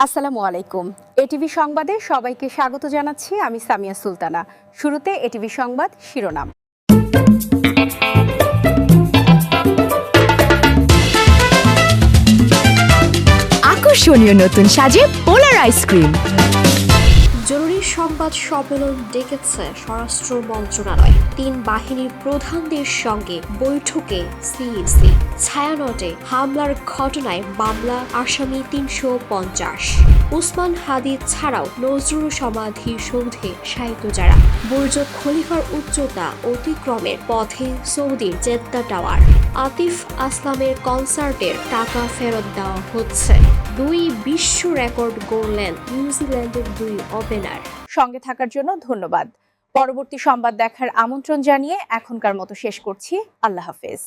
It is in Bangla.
আসসালামু আলাইকুম। এটিভি সংবাদে সবাইকে স্বাগত জানাচ্ছি। আমি সামিয়া সুলতানা। শুরুতে এটিভি সংবাদ শিরোনাম। আকর্ষণীয় নতুন সাজে পোলার আইসক্রিম। জরুরি সংবাদ সম্মেলন ডেকেছে স্বরাষ্ট্র মন্ত্রণালয়। 3 বাহিনীর প্রধানদের সঙ্গে বৈঠকে সিইসি। ছায়ানটে হামলার ঘটনায় মামলা, আসামি 350। উসমান হাদি ছাড়াও নজরুল সমাধি সৌধে শায়িত যারা। বুর্জ খলিফার উচ্চতা অতিক্রমের পথে সৌদির জেদ্দা টাওয়ার। আতিফ আসলামের কনসার্টের টাকা ফেরত দেওয়া হচ্ছে। 2 বিশ্ব রেকর্ড গড়লেন নিউজিল্যান্ডের 2 ওপেনার। সঙ্গে থাকার জন্য ধন্যবাদ। পরবর্তী সংবাদ দেখার আমন্ত্রণ জানিয়ে এখনকার মতো শেষ করছি। আল্লাহ হাফেজ।